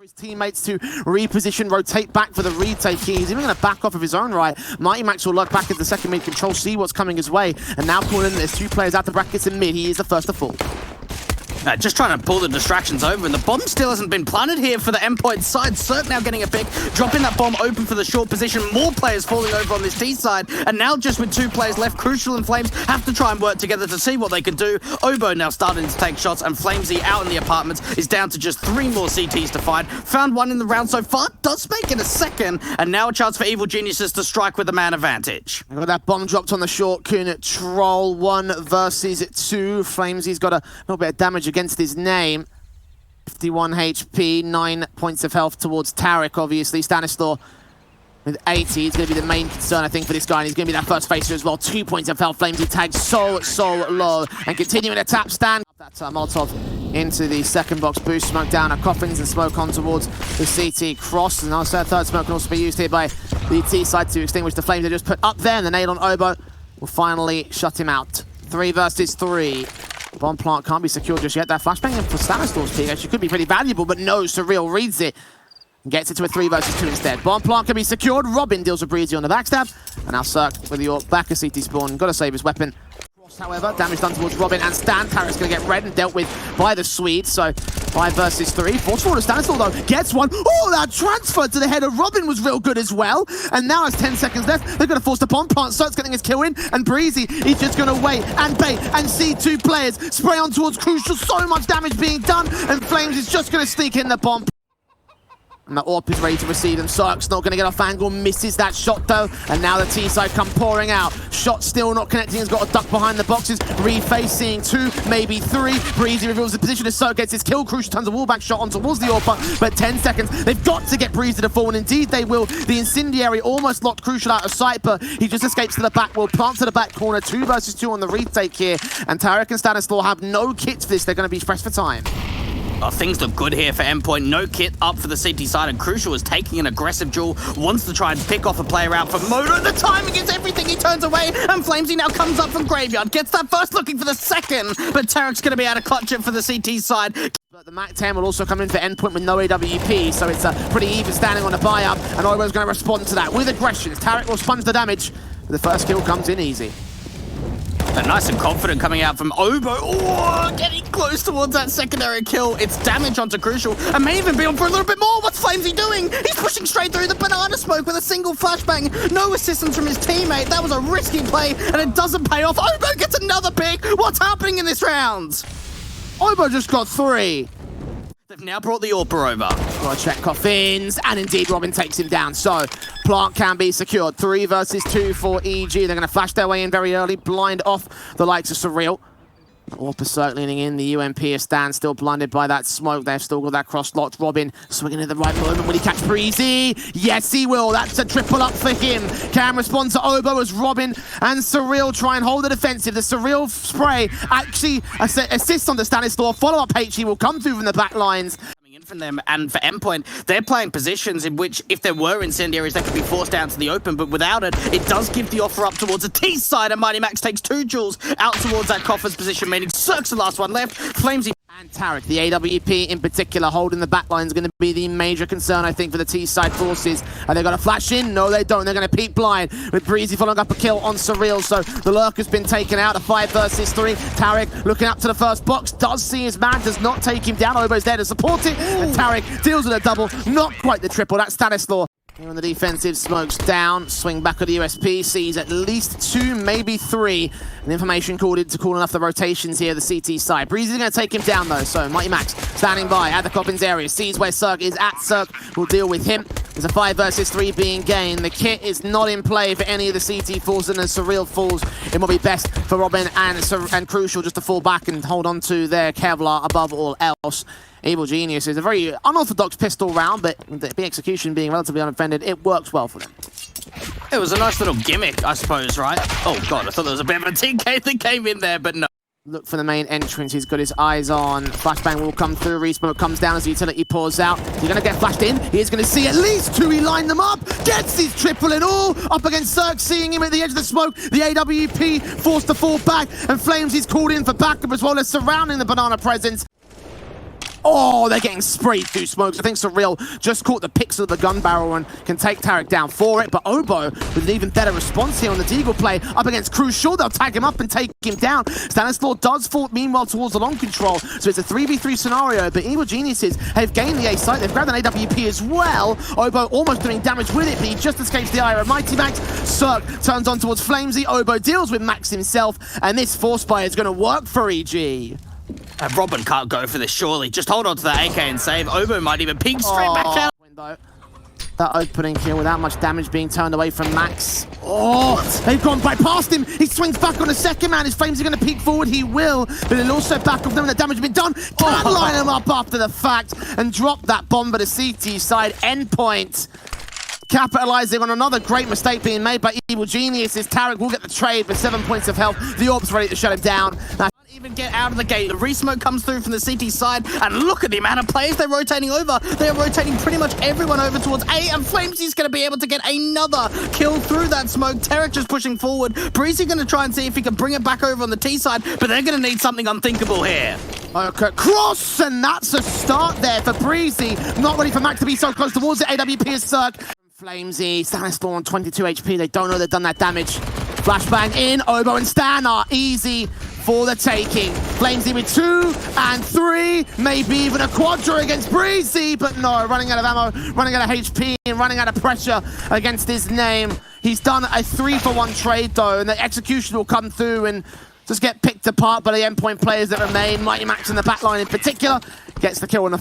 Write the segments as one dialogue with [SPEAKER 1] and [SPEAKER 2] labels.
[SPEAKER 1] his teammates to reposition, rotate back for the retake here. He's even going to back off of his own right. Mighty Max will lurk back into the second mid control, see what's coming his way, and now pulling in, there's two players out the brackets in mid. He is the first to fall.
[SPEAKER 2] Just trying to pull the distractions over, and the bomb still hasn't been planted here for the Endpoint side. Cirque now getting a pick, dropping that bomb open for the short position. More players falling over on this T side, and now just with two players left, Crucial and Flames have to try and work together to see what they can do. Obo now starting to take shots, and Flamesy out in the apartments is down to just 3 more CTs to find. Found one in the round so far, does make it a second, and now a chance for Evil Geniuses to strike with a man advantage.
[SPEAKER 1] Got that bomb dropped on the short control, 1 versus 2. Flamesy's got a little bit of damage against his name. 51 HP, 9 points of health towards Tarek, obviously. Stanislaw with 80. It's going to be the main concern, I think, for this guy, and he's going to be that first facer as well. 2 points of health. Flamesy tagged so low, and continuing to tap stand. That Molotov into the second box boost, smoke down at Coffins and smoke on towards the CT cross. And also third smoke can also be used here by the T side to extinguish the flames they just put up there, and the nade on Obo will finally shut him out. 3 versus 3. Bomb plant can't be secured just yet. That flashbang in for Stanislaw's peak actually could be pretty valuable, but no, Surreal reads it and gets it to a 3 versus 2 instead. Bomb plant can be secured. Robin deals with Breezy on the backstab, and now Cirque with the York back of CT spawn. Got to save his weapon. However, damage done towards Robin and Stan. Tarek's going to get red and dealt with by the Swede. So 5 versus 3. Forceful to Stanislaw though. Gets one. Oh, that transfer to the head of Robin was real good as well. And now it's 10 seconds left. They're going to force the bomb plant. Cirque's getting his kill in. And Breezy, he's just going to wait and bait and see 2 players spray on towards Crucial. So much damage being done. And Flames is just going to sneak in the bomb. And the AWP is ready to receive him. Cirque's not going to get off angle, misses that shot though. And now the T side come pouring out. Shot still not connecting, has got a duck behind the boxes. Refacing 2, maybe 3. Breezy reveals the position as Cirque gets his kill. Crucial turns a wallback shot on towards the AWP, but 10 seconds. They've got to get Breezy to fall, and indeed they will. The incendiary almost locked Crucial out of sight, but he just escapes to the back wall, plants to the back corner. 2 versus 2 on the retake here. And Tarek and Stanislaw have no kits for this. They're going to be pressed for time.
[SPEAKER 2] Oh, things look good here for Endpoint. No kit up for the CT side, and Crucial is taking an aggressive duel. Wants to try and pick off a player out for Moto. The timing is everything. He turns away, and Flamesy now comes up from Graveyard. Gets that first, looking for the second, but Tarek's going to be able to clutch it for the CT side.
[SPEAKER 1] But the MAC 10 will also come in for Endpoint with no AWP, so it's pretty even standing on the buy-up, and Obo's going to respond to that with aggression. Tarek will sponge the damage. The first kill comes in easy.
[SPEAKER 2] But nice and confident coming out from Obo. Oh, getting close towards that secondary kill. It's damage onto Crucial, and may even be on for a little bit more. What's Flamesy doing? He's pushing straight through the banana smoke with a single flashbang. No assistance from his teammate. That was a risky play, and it doesn't pay off. Obo gets another pick. What's happening in this round?
[SPEAKER 1] Obo just got 3.
[SPEAKER 2] They've now brought the AWP over.
[SPEAKER 1] Got to check Coffins, and indeed Robin takes him down. So plant can be secured. 3 versus 2 for EG. They're going to flash their way in very early, blind off the likes of Surreal. AWP is Cirque leaning in. The UMP is Stan, still blinded by that smoke. They've still got that cross locked. Robin swinging at the right moment. Will he catch Breezy? Yes, he will. That's a triple up for him. Can respond to Obo as Robin and Surreal try and hold the defensive. The Surreal spray actually assists on the Stanislaw. Follow-up HE will come through from the back lines.
[SPEAKER 2] From them, and for Endpoint, they're playing positions in which, if there were incendiaries, they could be forced out to the open, but without it, it does give the offer up towards the T side, and Mighty Max takes 2 joules out towards that Coffer's position, meaning Cirque's the last one left. Flamesy
[SPEAKER 1] and Tarek, the AWP in particular, holding the back line is going to be the major concern, I think, for the T-side forces. Are they going to flash in? No, they don't. They're going to peek blind with Breezy following up a kill on Surreal. So the lurker's been taken out. A 5 versus 3. Tarek looking up to the first box, does see his man, does not take him down. Obo's there to support it, and Tarek deals with a double. Not quite the triple. That's Stanislaw. Here on the defensive, smokes down, swing back at the USP, sees at least 2, maybe 3. And information called in to call enough the rotations here, the CT side. Breezy's going to take him down though, so Mighty Max standing by at the Coppins area, sees where Cirque is at. Cirque will deal with him. There's a 5 versus 3 being gained. The kit is not in play for any of the CT falls, and as Surreal falls, it will be best for Robin and Crucial just to fall back and hold on to their Kevlar above all else. Evil Genius is a very unorthodox pistol round, but the execution being relatively unoffended, it works well for them.
[SPEAKER 2] It was a nice little gimmick, I suppose, right? Oh god, I thought there was a bit of a TK that came in there, but no.
[SPEAKER 1] Look for the main entrance. He's got his eyes on. Flashbang will come through. Resmoke comes down as the utility pours out. He's going to get flashed in. He is going to see at least 2. He lined them up. Gets his triple in all. Up against Cirque, seeing him at the edge of the smoke. The AWP forced to fall back. And Flames is called in for backup as well as surrounding the banana presence. Oh, they're getting sprayed through smokes. I think Surreal just caught the pixel of the gun barrel and can take Tarek down for it. But Obo with an even better response here on the Deagle play up against Crucial. They'll tag him up and take him down. Stanislaw does fall meanwhile towards the long control. So it's a 3v3 scenario. But Evil Geniuses have gained the A site. They've grabbed an AWP as well. Obo almost doing damage with it, but he just escapes the eye of Mighty Max. Cirque turns on towards Flamesy. Obo deals with Max himself. And this force buy is going to work for EG.
[SPEAKER 2] Robin can't go for this, surely. Just hold on to that AK and save. Obo might even ping straight back out.
[SPEAKER 1] Window. That opening kill without much damage being turned away from Max. Oh, they've gone by past him. He swings back on the second man. His Flames are going to peek forward. He will, but he'll also back off them. The damage has been done. Can line him up after the fact and drop that bomb. But the CT side Endpoint capitalizing on another great mistake being made by Evil Geniuses. Tarek will get the trade with 7 points of health. The Orb's ready to shut him down. Now,
[SPEAKER 2] even get out of the gate. The re-smoke comes through from the CT side, and look at the amount of players they're rotating over. They're rotating pretty much everyone over towards A, and Flamesy's going to be able to get another kill through that smoke. Tarek just pushing forward. Breezy going to try and see if he can bring it back over on the T side, but they're going to need something unthinkable here.
[SPEAKER 1] Okay, cross, and that's a start there for Breezy. Not ready for Max to be so close towards it. AWP is Cirque. Flamesy, Stanislaw on 22 HP. They don't know they've done that damage. Flashbang in, Obo and Stan are easy for the taking. Flamesy with 2 and 3, maybe even a quadra against Breezy, but no, running out of ammo, running out of HP, and running out of pressure against his name. He's done a 3-for-1 trade though, and the execution will come through and just get picked apart by the Endpoint players that remain. Mighty Max in the backline in particular gets the kill in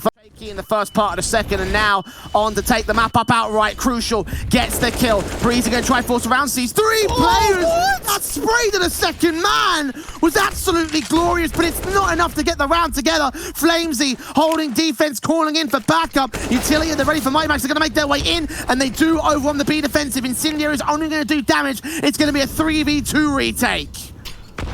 [SPEAKER 1] the first part of the second, and now on to take the map up outright. Crucial gets the kill. Breezy going to try force around, sees 3 players. That spray to the second man was absolutely glorious, but it's not enough to get the round together. Flamesy holding defense, calling in for backup. Utility, they're ready for Mighty Max. They're going to make their way in, and they do overrun the B defensive. Incendiary is only going to do damage. It's going to be a 3v2 retake.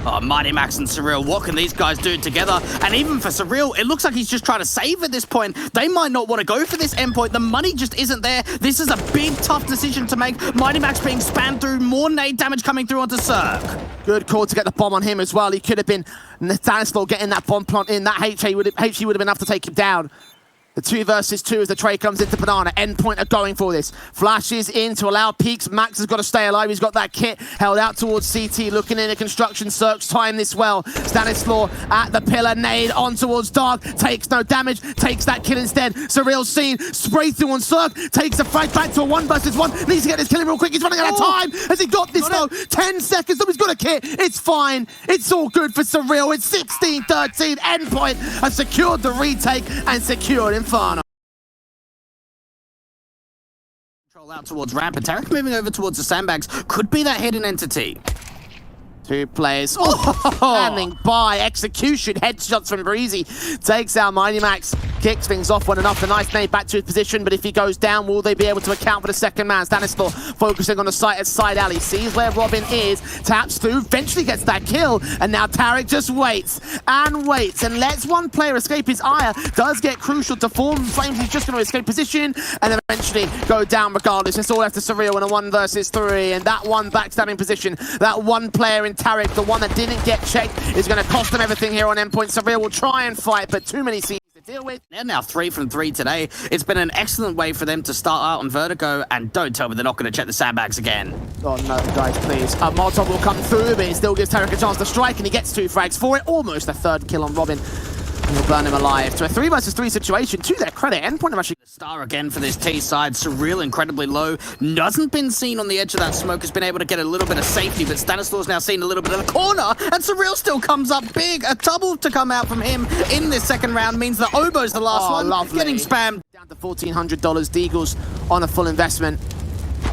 [SPEAKER 2] Oh, Mighty Max and Surreal, what can these guys do together? And even for Surreal, it looks like he's just trying to save at this point. They might not want to go for this Endpoint. The money just isn't there. This is a big, tough decision to make. Mighty Max being spammed through, more nade damage coming through onto Cirque.
[SPEAKER 1] Good call to get the bomb on him as well. He could have been Stanislaw getting that bomb plant in. That HE would have been enough to take him down. The 2 versus 2 as the trade comes into Banana. Endpoint are going for this. Flashes in to allow peeks. Max has got to stay alive. He's got that kit held out towards CT. Looking in a construction search. Time this well. Stanislaw at the pillar. Nade on towards Dark. Takes no damage. Takes that kill instead. Surreal scene. Spray through on Cirque. Takes the fight back to a 1 versus 1. Needs to get this kill in real quick. He's running out of time. Has he got this though? 10 seconds. Nobody's got a kit. It's fine. It's all good for Surreal. It's 16-13. Endpoint has secured the retake and secured Inferno.
[SPEAKER 2] Control out towards ramp, and Tarek moving over towards the sandbags. Could be that hidden entity.
[SPEAKER 1] 2 players. Standing by. Execution. Headshots from Breezy. Takes out Mighty Max. Kicks things off one enough. A nice nade back to his position, but if he goes down, will they be able to account for the second man? Stanislaw focusing on the site at side alley. Sees where Robin is. Taps through. Eventually gets that kill. And now Tarek just waits and waits and lets one player escape his ire. Does get Crucial to form. Flames is just going to escape position and eventually go down regardless. It's all left to Surreal in a 1 versus 3. And that one backstabbing position, that one player in Tarek, the one that didn't get checked, is going to cost them everything here on Endpoint. Surreal will try and fight, but too many C's to deal with.
[SPEAKER 2] They're now 3 from 3 today. It's been an excellent way for them to start out on Vertigo, and don't tell me they're not going to check the sandbags again.
[SPEAKER 1] Oh no, guys, please. Molotov will come through, but it still gives Tarek a chance to strike, and he gets 2 frags for it. Almost a 3rd kill on Robin. He'll burn him alive. To a 3 versus 3 situation. To their credit, Endpoint are actually...
[SPEAKER 2] Star again for this T side. Surreal incredibly low. Hasn't been seen on the edge of that smoke. Has been able to get a little bit of safety, but Stanislaw's now seen a little bit of the corner, and Surreal still comes up big. A double to come out from him in this second round means that Obo's the last one.
[SPEAKER 1] Lovely.
[SPEAKER 2] Getting spammed.
[SPEAKER 1] Down to $1,400. Deagles on a full investment.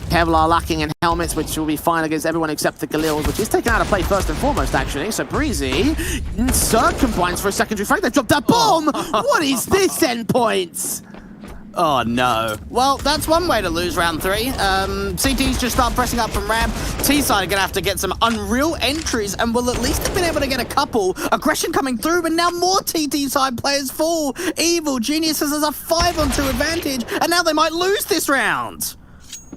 [SPEAKER 1] Kevlar lacking in helmets, which will be fine against everyone except the Galil, which is taken out of play first and foremost, actually. So Breezy, Cirque combines for a secondary frag. They dropped that bomb! What is this, Endpoint?
[SPEAKER 2] Oh no. Well, that's one way to lose round 3. CT's just start pressing up from ramp. T-side are gonna have to get some unreal entries, and will at least have been able to get a couple. Aggression coming through, but now more TT side players fall. Evil Geniuses has a 5-on-2 advantage, and now they might lose this round.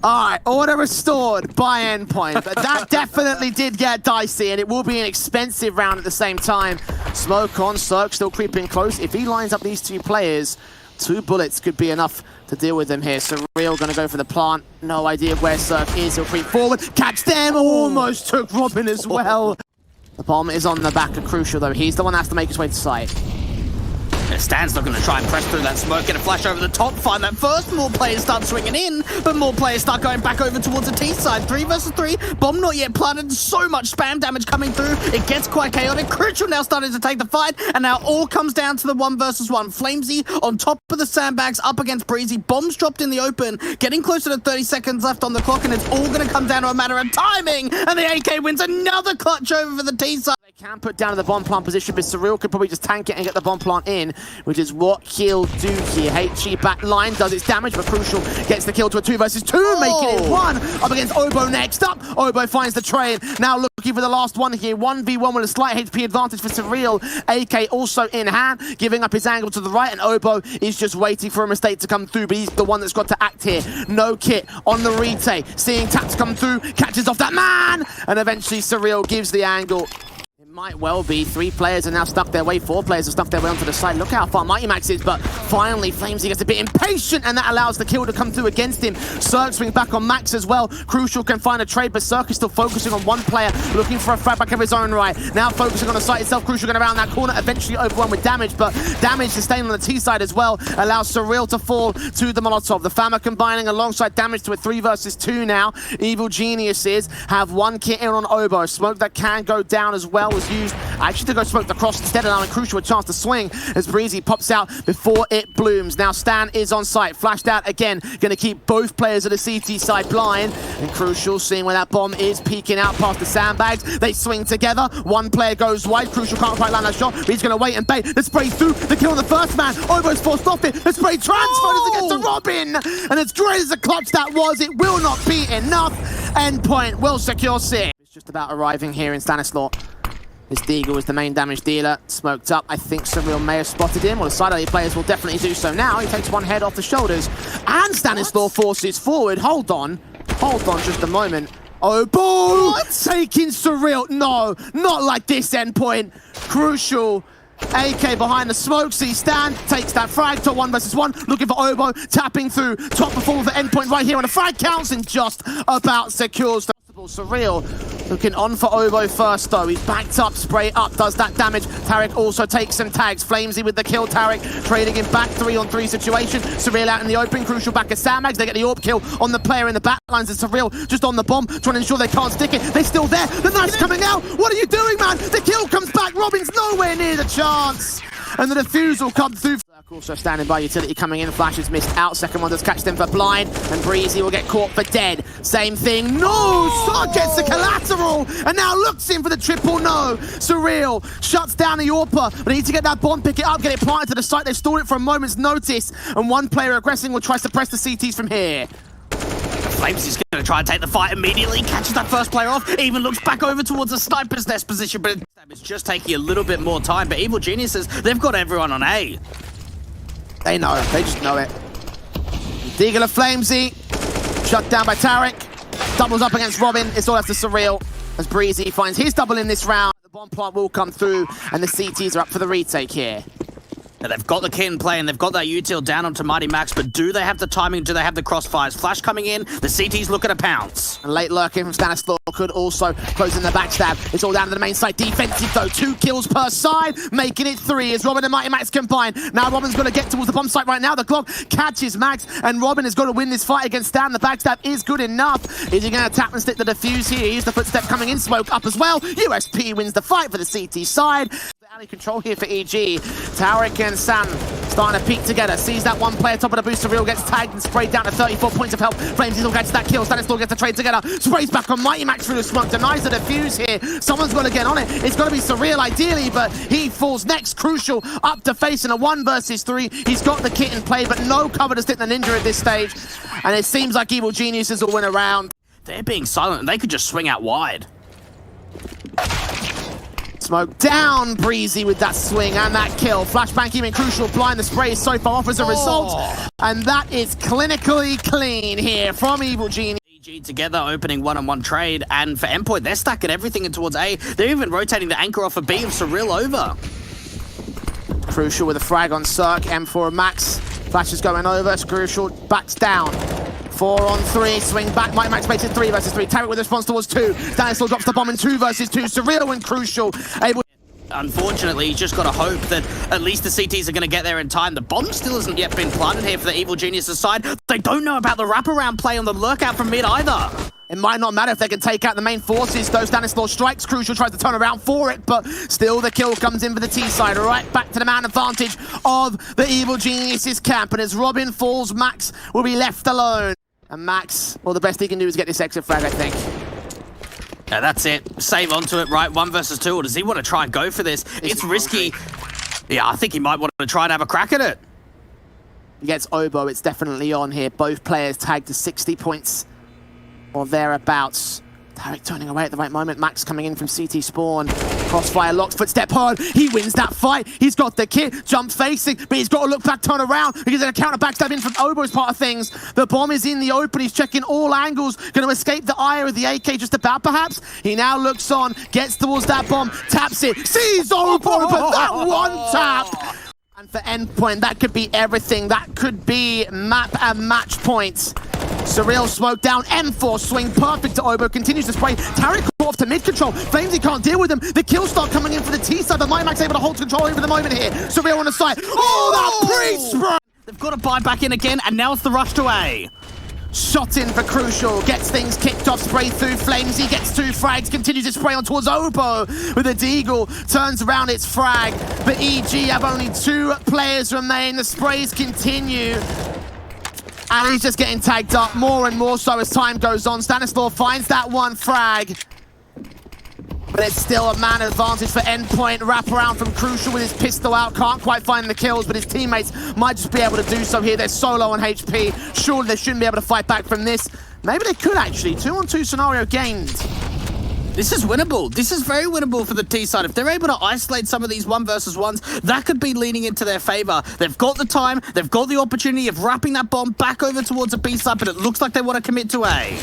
[SPEAKER 1] Alright, order restored by Endpoint, but that definitely did get dicey, and it will be an expensive round at the same time. Smoke on, Cirque still creeping close. If he lines up these two players, 2 bullets could be enough to deal with them here. Surreal gonna go for the plant. No idea where Cirque is. He'll creep forward, catch them, almost took Robin as well. The bomb is on the back of Crucial though. He's the one that has to make his way to site.
[SPEAKER 2] Stan's not going to try and press through that smoke, get a flash over the top, find that first. More players start swinging in, but more players start going back over towards the T side. 3 versus 3, bomb not yet planted, so much spam damage coming through. It gets quite chaotic. Crucial now starting to take the fight, and now all comes down to the 1 versus 1. Flamesy on top of the sandbags up against Breezy. Bombs dropped in the open, getting closer to 30 seconds left on the clock, and it's all going to come down to a matter of timing. And the AK wins another clutch over for the T side.
[SPEAKER 1] They can put down to the bomb plant position, but Surreal could probably just tank it and get the bomb plant in, which is what he'll do here. HG back line does its damage, but Crucial gets the kill to a 2 versus 2, making it 1 up against Obo next up. Obo finds the train, now looking for the last one here. 1v1 with a slight HP advantage for Surreal. AK also in hand, giving up his angle to the right, and Obo is just waiting for a mistake to come through, but he's the one that's got to act here. No kit on the retake, seeing taps come through, catches off that man, and eventually Surreal gives the angle. Might well be 3 players are now stuck their way, 4 players are stuck their way onto the side. Look how far Mighty Max is, but finally Flamesy gets a bit impatient, and that allows the kill to come through against him. Cirque swings back on Max as well. Crucial can find a trade, but Cirque is still focusing on one player, looking for a frag back of his own right. Now focusing on the site itself. Crucial going around that corner, eventually overwhelmed with damage, but damage sustained on the T side as well allows Surreal to fall to the Molotov. The Fama combining alongside damage to a 3 versus 2 now. Evil Geniuses have 1 kit in on Obo. Smoke that can go down as well was used actually to go smoke the cross instead, allowing Crucial a chance to swing as Breezy pops out before it blooms. Now Stan is on site, flashed out again, going to keep both players of the CT side blind, and Crucial seeing where that bomb is peeking out past the sandbags. They swing together, 1 player goes wide. Crucial can't quite land that shot, but he's going to wait and bait. The spray through, the kill on the first man. Obo's forced off it, the spray transferred as it gets to Robin, and as great as a clutch that was, it will not be enough. Endpoint will secure 6. It's just about arriving here in Stanislaw. This Deagle is the main damage dealer, smoked up. I think Surreal may have spotted him, or the side alley players will definitely do so now. He takes 1 head off the shoulders, and Stanislaw forces forward. Hold on just a moment. Obo taking Surreal. No, not like this, Endpoint. Crucial. AK behind the smoke, see Stan, takes that frag to 1 versus 1, looking for Obo, tapping through, top performer for Endpoint right here, and the frag counts and just about secures the Surreal. Looking on for Obo first though, he's backed up, spray up, does that damage. Tarek also takes some tags, Flamesy with the kill. Tarek trading him back, 3-on-3 situation. Surreal out in the open, Crucial back at Sandbags, they get the AWP kill on the player in the back lines, and Surreal just on the bomb, trying to ensure they can't stick it. They're still there, the knife's coming out, what are you doing, man? The kill comes back, Robin's nowhere near the chance, and the defuse will come through. Also standing by, utility coming in, flash is missed out, second one does catch them for blind, and Breezy will get caught for dead. Same thing, no! Sark gets the collateral, and now looks in for the triple no. Surreal shuts down the AWPer, but need to get that bomb, pick it up, get it planted to the site. They've stalled it for a moment's notice, and 1 player aggressing will try to suppress the CTs from here.
[SPEAKER 2] Flames is going to try and take the fight immediately, catches that first player off, even looks back over towards the sniper's nest position, but it's just taking a little bit more time. But Evil Geniuses, they've got everyone on A.
[SPEAKER 1] They know, they just know it. Deagle of Flamesy, shut down by Tarek, doubles up against Robin, it's all after Surreal, as Breezy finds his double in this round. The bomb plant will come through, and the CTs are up for the retake here.
[SPEAKER 2] Now they've got the kit in play, and they've got that util down onto Mighty Max, but do they have the timing? Do they have the crossfires? Flash coming in, the CT's looking to pounce.
[SPEAKER 1] And late lurking from Stanislaw could also close in the backstab. It's all down to the main side. Defensive though, 2 kills per side, making it 3 as Robin and Mighty Max combine. Now Robin's going to get towards the bomb site right now. The clock catches Max, and Robin has got to win this fight against Stan. The backstab is good enough. Is he going to tap and stick the defuse here? Here's the footstep coming in, smoke up as well. USP wins the fight for the CT side. Alley control here for EG. Tarek and Sam starting to peek together. Sees that 1 player top of the booster reel, gets tagged and sprayed down to 34 points of health. Flames still gets that kill. Stanislaw gets the trade together. Sprays back on Mighty Max through the smoke. Denies the defuse here. Someone's got to get on it. It's got to be Surreal ideally, but he falls next. Crucial up to facing a 1 versus 3. He's got the kit in play, but no cover to stick the ninja at this stage. And it seems like Evil Geniuses will win a round.
[SPEAKER 2] They're being silent, and they could just swing out wide.
[SPEAKER 1] Smoke down Breezy with that swing and that kill. Flashbang even crucial, blind the spray is so far off as a result. And that is clinically clean here from Evil Genius.
[SPEAKER 2] EG together opening one-on-one trade, and for Endpoint, they're stacking everything in towards A. They're even rotating the anchor off a B of Surreal over.
[SPEAKER 1] Crucial with a frag on Cirque, M4 Max. Flash is going over, it's Crucial backs down. 4 on 3, swing back, Mighty Max makes it 3 versus 3. Tarek with a response towards 2. Daniel drops the bomb in 2 versus 2. Surreal and Crucial able.
[SPEAKER 2] Unfortunately, he's just got to hope that at least the CTs are going to get there in time. The bomb still hasn't yet been planted here for the Evil Genius' side. They don't know about the wraparound play on the lurkout from mid either.
[SPEAKER 1] It might not matter if they can take out the main forces. Those Stanislaw strikes, Crucial tries to turn around for it, but still the kill comes in for the T side. Right back to the man advantage of the Evil Genius' camp. And as Robin falls, Max will be left alone. And Max, well, the best he can do is get this exit frag, I think.
[SPEAKER 2] Yeah, that's it. Save onto it, right? 1 versus 2, or does he want to try and go for this? It's risky. Yeah, I think he might want to try and have a crack at it.
[SPEAKER 1] He gets Obo, it's definitely on here. Both players tagged to 60 points or thereabouts. Tarek turning away at the right moment. Max coming in from CT spawn. Crossfire locked, footstep heard. He wins that fight. He's got the kit, jump facing, but he's got to look back, turn around, because there's a counter backstab in from Obo as part of things. The bomb is in the open. He's checking all angles. Going to escape the ire of the AK just about, perhaps. He now looks on, gets towards that bomb, taps it, sees Obo, but that one tap. And for Endpoint, that could be everything. That could be map and match points. Surreal smoke down, M4 swing perfect to Obo, continues to spray. Tarek off to mid control. Flamesy can't deal with him. The kill start coming in for the T side, but Max able to hold control over the moment here. Surreal on the side. Oh, that pre-spray!
[SPEAKER 2] They've got to buy back in again, and now it's the rush to A.
[SPEAKER 1] Shot in for Crucial, gets things kicked off, spray through Flamesy, gets 2 frags, continues to spray on towards Obo with a Deagle, turns around its frag, but EG have only 2 players remain, the sprays continue. And he's just getting tagged up more and more so as time goes on. Stanislaw finds that 1 frag. But it's still a man advantage for Endpoint. Wraparound from Crucial with his pistol out. Can't quite find the kills, but his teammates might just be able to do so here. They're so low on HP. Surely they shouldn't be able to fight back from this. Maybe they could actually. 2-on-2 scenario gained.
[SPEAKER 2] This is winnable. This is very winnable for the T side. If they're able to isolate some of these 1 versus 1s, that could be leaning into their favor. They've got the time, they've got the opportunity of wrapping that bomb back over towards a B side, but it looks like they want to commit to A.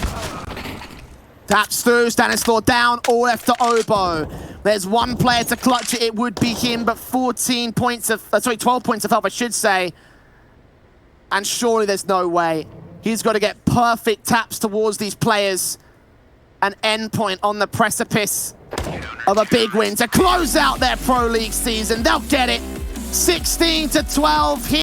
[SPEAKER 1] Taps through, Stanislaw down, all left to Obo. There's 1 player to clutch it, it would be him, but 12 points of help, I should say. And surely there's no way. He's got to get perfect taps towards these players. An Endpoint on the precipice of a big win to close out their Pro League season. They'll get it. 16-12 here.